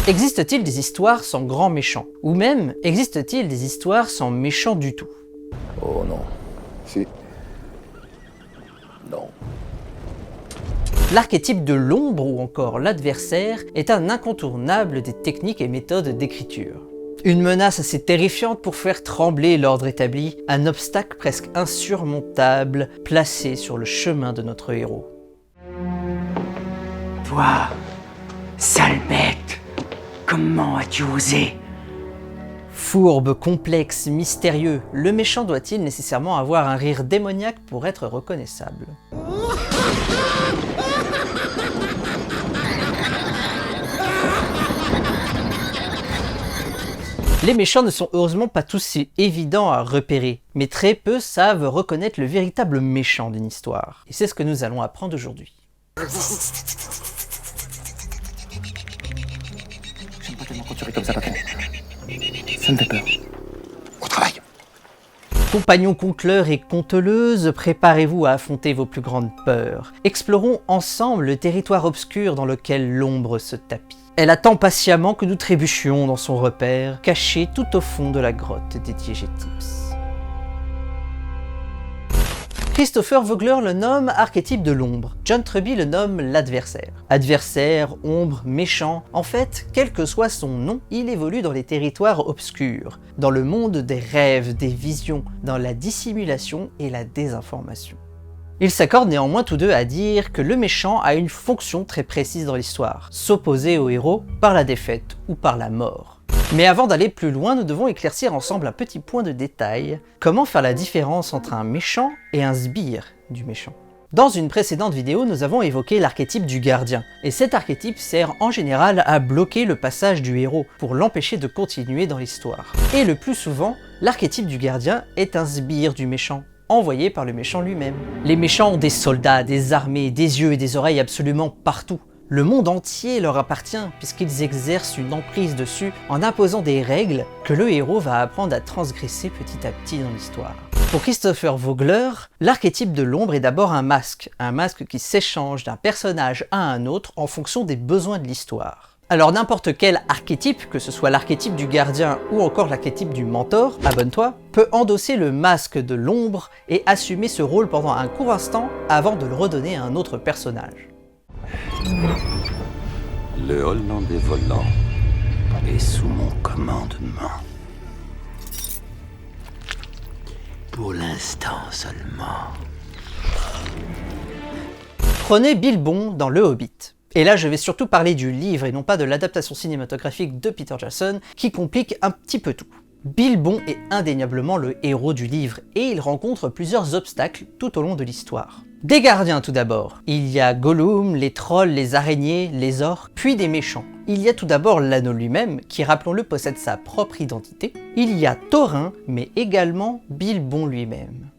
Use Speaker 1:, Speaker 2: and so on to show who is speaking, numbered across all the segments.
Speaker 1: Existe-t-il des histoires sans grands méchants? Ou même, existe-t-il des histoires sans méchants du tout?
Speaker 2: Oh non. Si. Non.
Speaker 1: L'archétype de l'ombre ou encore l'adversaire est un incontournable des techniques et méthodes d'écriture. Une menace assez terrifiante pour faire trembler l'ordre établi, un obstacle presque insurmontable placé sur le chemin de notre héros.
Speaker 3: Toi, sale bête, comment as-tu osé?
Speaker 1: Fourbe, complexe, mystérieux, le méchant doit-il nécessairement avoir un rire démoniaque pour être reconnaissable? Les méchants ne sont heureusement pas tous si évidents à repérer, mais très peu savent reconnaître le véritable méchant d'une histoire. Et c'est ce que nous allons apprendre aujourd'hui.
Speaker 2: J'aime pas tellement quand tu ris comme ça, papa. Ça me fait peur. Au travail.
Speaker 1: Compagnons conteleurs et conteleuses, préparez-vous à affronter vos plus grandes peurs. Explorons ensemble le territoire obscur dans lequel l'ombre se tapit. Elle attend patiemment que nous trébuchions dans son repère, caché tout au fond de la grotte des Diégétips. Christopher Vogler le nomme archétype de l'ombre, John Truby le nomme l'adversaire. Adversaire, ombre, méchant, en fait, quel que soit son nom, il évolue dans les territoires obscurs, dans le monde des rêves, des visions, dans la dissimulation et la désinformation. Ils s'accordent néanmoins tous deux à dire que le méchant a une fonction très précise dans l'histoire, s'opposer au héros par la défaite ou par la mort. Mais avant d'aller plus loin, nous devons éclaircir ensemble un petit point de détail, comment faire la différence entre un méchant et un sbire du méchant. Dans une précédente vidéo, nous avons évoqué l'archétype du gardien, et cet archétype sert en général à bloquer le passage du héros, pour l'empêcher de continuer dans l'histoire. Et le plus souvent, l'archétype du gardien est un sbire du méchant, envoyé par le méchant lui-même. Les méchants ont des soldats, des armées, des yeux et des oreilles absolument partout. Le monde entier leur appartient puisqu'ils exercent une emprise dessus en imposant des règles que le héros va apprendre à transgresser petit à petit dans l'histoire. Pour Christopher Vogler, l'archétype de l'ombre est d'abord un masque qui s'échange d'un personnage à un autre en fonction des besoins de l'histoire. Alors n'importe quel archétype, que ce soit l'archétype du gardien ou encore l'archétype du mentor, abonne-toi, peut endosser le masque de l'ombre et assumer ce rôle pendant un court instant avant de le redonner à un autre personnage.
Speaker 4: Le Hollandais volant est sous mon commandement. Pour l'instant seulement.
Speaker 1: Prenez Bilbon dans Le Hobbit. Et là, je vais surtout parler du livre et non pas de l'adaptation cinématographique de Peter Jackson, qui complique un petit peu tout. Bilbon est indéniablement le héros du livre, et il rencontre plusieurs obstacles tout au long de l'histoire. Des gardiens tout d'abord. Il y a Gollum, les trolls, les araignées, les orques, puis des méchants. Il y a tout d'abord l'anneau lui-même, qui rappelons-le possède sa propre identité. Il y a Thorin, mais également Bilbon lui-même.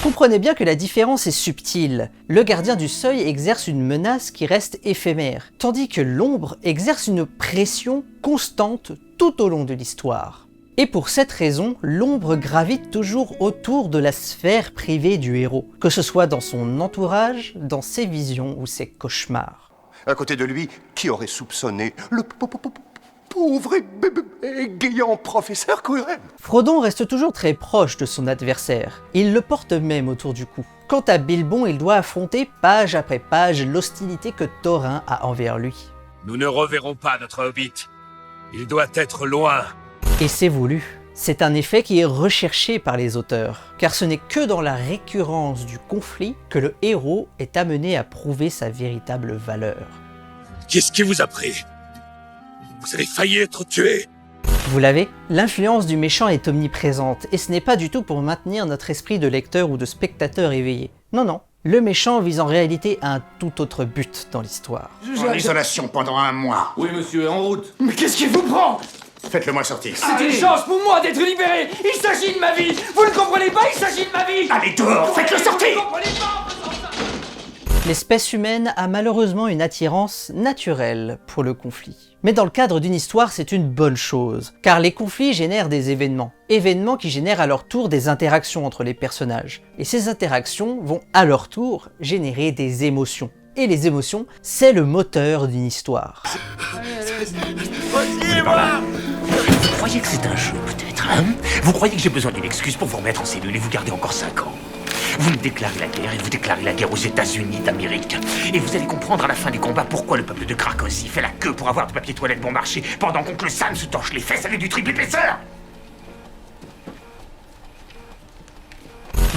Speaker 1: Comprenez bien que la différence est subtile. Le gardien du seuil exerce une menace qui reste éphémère, tandis que l'ombre exerce une pression constante tout au long de l'histoire. Et pour cette raison, l'ombre gravite toujours autour de la sphère privée du héros, que ce soit dans son entourage, dans ses visions ou ses cauchemars.
Speaker 5: À côté de lui, qui aurait soupçonné le pauvre et égayant professeur Quirrell?
Speaker 1: Frodon reste toujours très proche de son adversaire, il le porte même autour du cou. Quant à Bilbon, il doit affronter page après page l'hostilité que Thorin a envers lui.
Speaker 6: Nous ne reverrons pas notre Hobbit. Il doit être loin.
Speaker 1: Et c'est voulu. C'est un effet qui est recherché par les auteurs, car ce n'est que dans la récurrence du conflit que le héros est amené à prouver sa véritable valeur.
Speaker 6: Qu'est-ce qui vous a pris? Vous avez failli être tué.
Speaker 1: Vous l'avez? L'influence du méchant est omniprésente, et ce n'est pas du tout pour maintenir notre esprit de lecteur ou de spectateur éveillé. Non, non. Le méchant vise en réalité un tout autre but dans l'histoire.
Speaker 5: En isolation pendant un mois.
Speaker 7: Oui, monsieur, en route.
Speaker 3: Mais qu'est-ce qui vous prend?
Speaker 5: Faites-le-moi sortir.
Speaker 3: C'est une chance pour moi d'être libéré. Il s'agit de ma vie. Vous ne comprenez pas? Il s'agit de ma vie.
Speaker 5: Allez dehors, faites-le sortir.
Speaker 3: Vous ne comprenez pas?
Speaker 1: L'espèce humaine a malheureusement une attirance naturelle pour le conflit. Mais dans le cadre d'une histoire, c'est une bonne chose, car les conflits génèrent des événements. Événements qui génèrent à leur tour des interactions entre les personnages. Et ces interactions vont à leur tour générer des émotions. Et les émotions, c'est le moteur d'une histoire.
Speaker 4: Vas-y.
Speaker 6: Lâchez-moi!
Speaker 4: Vous croyez que c'est un jeu, peut-être, hein? Vous croyez que j'ai besoin d'une excuse pour vous remettre en cellule et vous garder encore 5 ans? Vous me déclarez la guerre et vous déclarez la guerre aux États-Unis d'Amérique. Et vous allez comprendre à la fin du combat pourquoi le peuple de Cracovie fait la queue pour avoir du papier toilette bon marché pendant qu'oncle Sam se torche les fesses avec du triple épaisseur.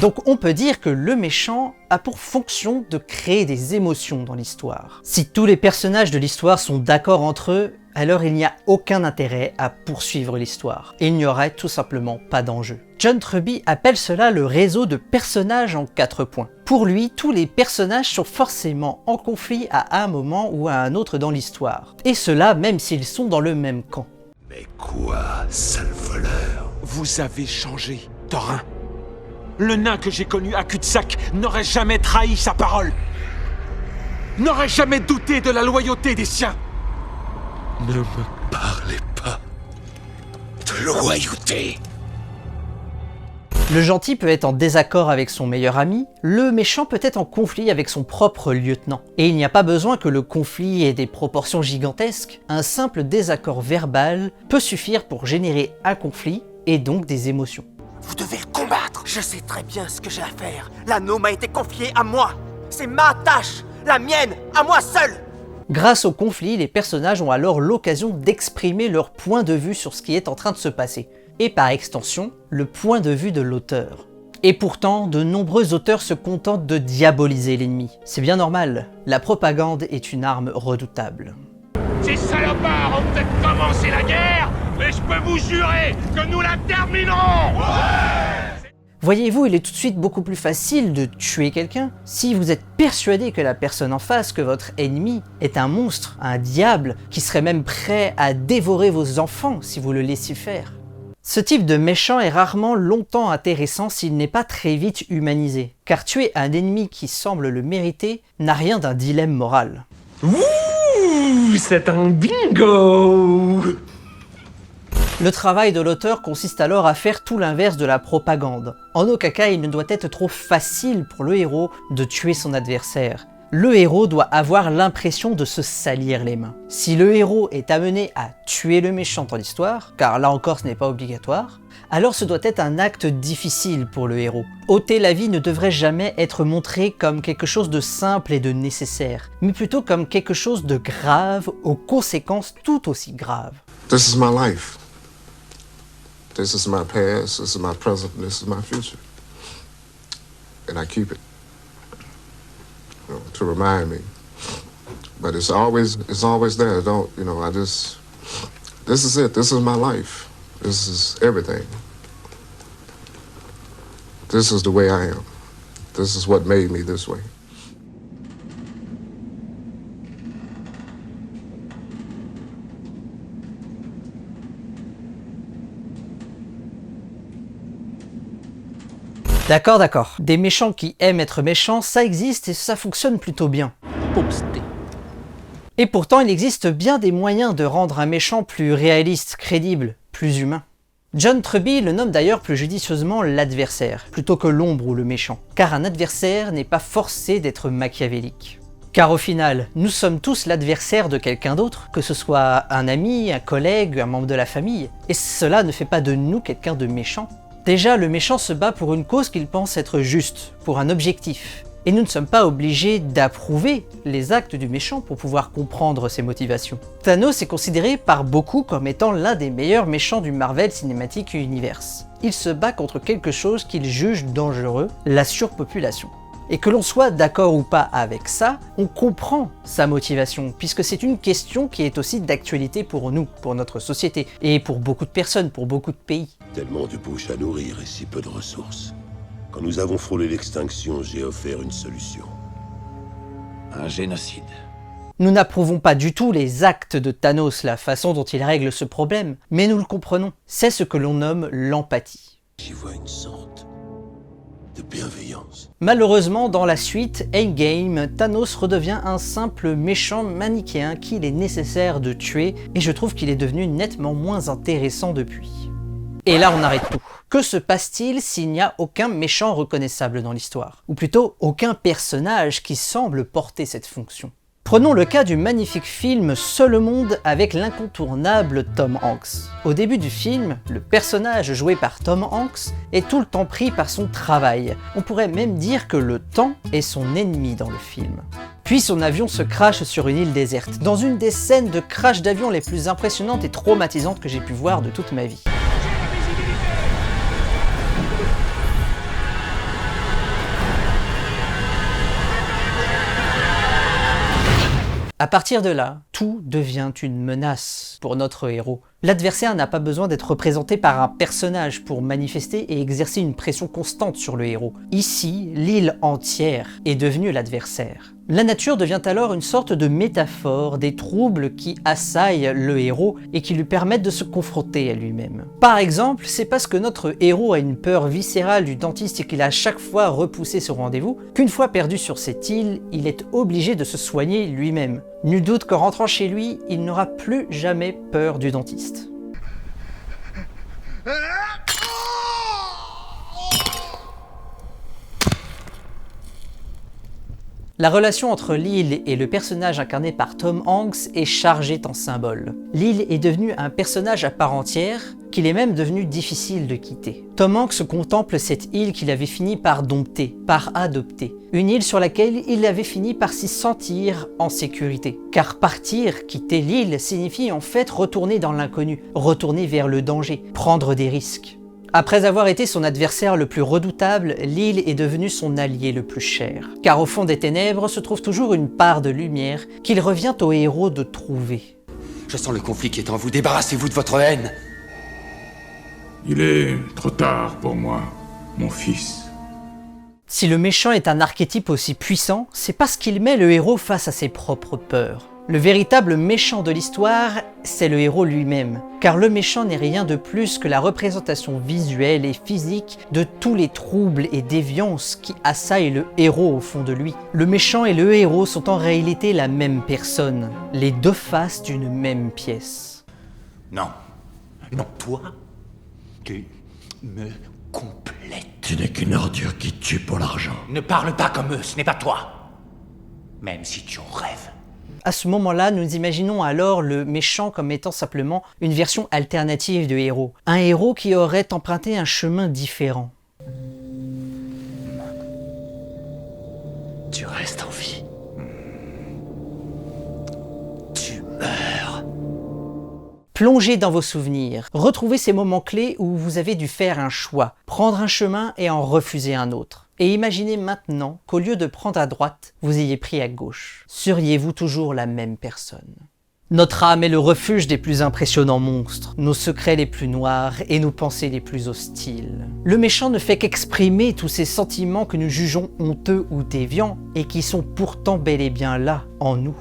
Speaker 1: Donc on peut dire que le méchant a pour fonction de créer des émotions dans l'histoire. Si tous les personnages de l'histoire sont d'accord entre eux, alors il n'y a aucun intérêt à poursuivre l'histoire. Et il n'y aurait tout simplement pas d'enjeu. John Truby appelle cela le réseau de personnages en 4 points. Pour lui, tous les personnages sont forcément en conflit à un moment ou à un autre dans l'histoire. Et cela même s'ils sont dans le même camp.
Speaker 6: Mais quoi, sale voleur?
Speaker 7: Vous avez changé, Thorin. Le nain que j'ai connu à cul-de-sac n'aurait jamais trahi sa parole. N'aurait jamais douté de la loyauté des siens.
Speaker 6: Ne me parlez pas de loyauté.
Speaker 1: Le gentil peut être en désaccord avec son meilleur ami, le méchant peut être en conflit avec son propre lieutenant. Et il n'y a pas besoin que le conflit ait des proportions gigantesques, un simple désaccord verbal peut suffire pour générer un conflit et donc des émotions.
Speaker 8: Vous devez le combattre. Je sais très bien ce que j'ai à faire. L'anneau m'a été confié à moi. C'est ma tâche, la mienne, à moi seul.
Speaker 1: Grâce au conflit, les personnages ont alors l'occasion d'exprimer leur point de vue sur ce qui est en train de se passer. Et par extension, le point de vue de l'auteur. Et pourtant, de nombreux auteurs se contentent de diaboliser l'ennemi. C'est bien normal, la propagande est une arme redoutable.
Speaker 6: Ces salopards ont peut-être commencé la guerre, mais je peux vous jurer que nous la terminerons.
Speaker 1: Voyez-vous, il est tout de suite beaucoup plus facile de tuer quelqu'un si vous êtes persuadé que la personne en face, que votre ennemi, est un monstre, un diable, qui serait même prêt à dévorer vos enfants si vous le laissiez faire. Ce type de méchant est rarement longtemps intéressant s'il n'est pas très vite humanisé, car tuer un ennemi qui semble le mériter n'a rien d'un dilemme moral.
Speaker 3: Ouh, c'est un bingo!
Speaker 1: Le travail de l'auteur consiste alors à faire tout l'inverse de la propagande. En aucun cas il ne doit être trop facile pour le héros de tuer son adversaire. Le héros doit avoir l'impression de se salir les mains. Si le héros est amené à tuer le méchant dans l'histoire, car là encore ce n'est pas obligatoire, alors ce doit être un acte difficile pour le héros. Ôter la vie ne devrait jamais être montré comme quelque chose de simple et de nécessaire, mais plutôt comme quelque chose de grave, aux conséquences tout aussi graves.
Speaker 9: This is my life. This is my past, this is my present, this is my future. And I keep it, you know, to remind me. But it's always there. Don't, you know, this is it. This is my life. This is everything. This is the way I am. This is what made me this way.
Speaker 1: D'accord. Des méchants qui aiment être méchants, ça existe et ça fonctionne plutôt bien. Posté. Et pourtant, il existe bien des moyens de rendre un méchant plus réaliste, crédible, plus humain. John Truby le nomme d'ailleurs plus judicieusement l'adversaire, plutôt que l'ombre ou le méchant, car un adversaire n'est pas forcé d'être machiavélique. Car au final, nous sommes tous l'adversaire de quelqu'un d'autre, que ce soit un ami, un collègue, un membre de la famille, et cela ne fait pas de nous quelqu'un de méchant. Déjà, le méchant se bat pour une cause qu'il pense être juste, pour un objectif. Et nous ne sommes pas obligés d'approuver les actes du méchant pour pouvoir comprendre ses motivations. Thanos est considéré par beaucoup comme étant l'un des meilleurs méchants du Marvel Cinematic Universe. Il se bat contre quelque chose qu'il juge dangereux, la surpopulation. Et que l'on soit d'accord ou pas avec ça, on comprend sa motivation, puisque c'est une question qui est aussi d'actualité pour nous, pour notre société, et pour beaucoup de personnes, pour beaucoup de pays.
Speaker 10: Tellement de bouches à nourrir et si peu de ressources. Quand nous avons frôlé l'extinction, j'ai offert une solution.
Speaker 4: Un génocide.
Speaker 1: Nous n'approuvons pas du tout les actes de Thanos, la façon dont il règle ce problème, mais nous le comprenons. C'est ce que l'on nomme l'empathie.
Speaker 10: J'y vois une sorte de bienveillance.
Speaker 1: Malheureusement, dans la suite, Endgame, Thanos redevient un simple méchant manichéen qu'il est nécessaire de tuer, et je trouve qu'il est devenu nettement moins intéressant depuis. Et là on arrête tout. Que se passe-t-il s'il n'y a aucun méchant reconnaissable dans l'histoire? Ou plutôt, aucun personnage qui semble porter cette fonction? Prenons le cas du magnifique film Seul au monde avec l'incontournable Tom Hanks. Au début du film, le personnage joué par Tom Hanks est tout le temps pris par son travail. On pourrait même dire que le temps est son ennemi dans le film. Puis son avion se crache sur une île déserte, dans une des scènes de crash d'avion les plus impressionnantes et traumatisantes que j'ai pu voir de toute ma vie. À partir de là, tout devient une menace pour notre héros. L'adversaire n'a pas besoin d'être représenté par un personnage pour manifester et exercer une pression constante sur le héros. Ici, l'île entière est devenue l'adversaire. La nature devient alors une sorte de métaphore des troubles qui assaillent le héros et qui lui permettent de se confronter à lui-même. Par exemple, c'est parce que notre héros a une peur viscérale du dentiste et qu'il a à chaque fois repoussé ce rendez-vous, qu'une fois perdu sur cette île, il est obligé de se soigner lui-même. Nul doute qu'en rentrant chez lui, il n'aura plus jamais peur du dentiste. La relation entre l'île et le personnage incarné par Tom Hanks est chargée en symboles. L'île est devenue un personnage à part entière, qu'il est même devenu difficile de quitter. Tom Hanks contemple cette île qu'il avait fini par dompter, par adopter. Une île sur laquelle il avait fini par s'y sentir en sécurité. Car partir, quitter l'île, signifie en fait retourner dans l'inconnu, retourner vers le danger, prendre des risques. Après avoir été son adversaire le plus redoutable, l'île est devenue son allié le plus cher. Car au fond des ténèbres se trouve toujours une part de lumière qu'il revient au héros de trouver.
Speaker 3: Je sens le conflit qui est en vous, débarrassez-vous de votre haine.
Speaker 11: Il est trop tard pour moi, mon fils.
Speaker 1: Si le méchant est un archétype aussi puissant, c'est parce qu'il met le héros face à ses propres peurs. Le véritable méchant de l'histoire, c'est le héros lui-même, car le méchant n'est rien de plus que la représentation visuelle et physique de tous les troubles et déviances qui assaillent le héros au fond de lui. Le méchant et le héros sont en réalité la même personne, les deux faces d'une même pièce.
Speaker 4: Non. Non, toi, tu me complètes.
Speaker 12: Tu n'es qu'une ordure qui tue pour l'argent.
Speaker 4: Ne parle pas comme eux, ce n'est pas toi. Même si tu en rêves.
Speaker 1: À ce moment-là, nous imaginons alors le méchant comme étant simplement une version alternative du héros. Un héros qui aurait emprunté un chemin différent.
Speaker 12: Tu restes en vie.
Speaker 4: Tu meurs.
Speaker 1: Plongez dans vos souvenirs, retrouvez ces moments clés où vous avez dû faire un choix, prendre un chemin et en refuser un autre. Et imaginez maintenant qu'au lieu de prendre à droite, vous ayez pris à gauche. Seriez-vous toujours la même personne? Notre âme est le refuge des plus impressionnants monstres, nos secrets les plus noirs et nos pensées les plus hostiles. Le méchant ne fait qu'exprimer tous ces sentiments que nous jugeons honteux ou déviants et qui sont pourtant bel et bien là, en nous.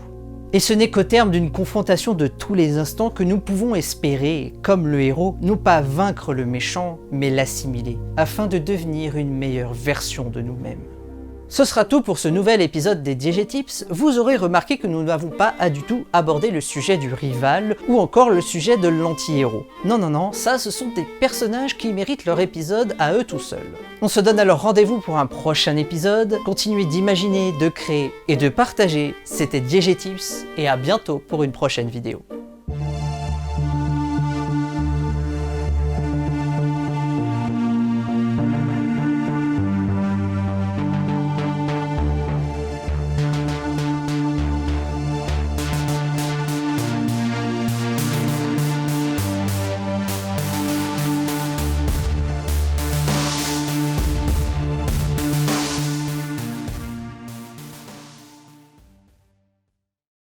Speaker 1: Et ce n'est qu'au terme d'une confrontation de tous les instants que nous pouvons espérer, comme le héros, non pas vaincre le méchant, mais l'assimiler, afin de devenir une meilleure version de nous-mêmes. Ce sera tout pour ce nouvel épisode des DG Tips. Vous aurez remarqué que nous n'avons pas du tout abordé le sujet du rival ou encore le sujet de l'anti-héros. Non, ça ce sont des personnages qui méritent leur épisode à eux tout seuls. On se donne alors rendez-vous pour un prochain épisode. Continuez d'imaginer, de créer et de partager. C'était DG Tips et à bientôt pour une prochaine vidéo.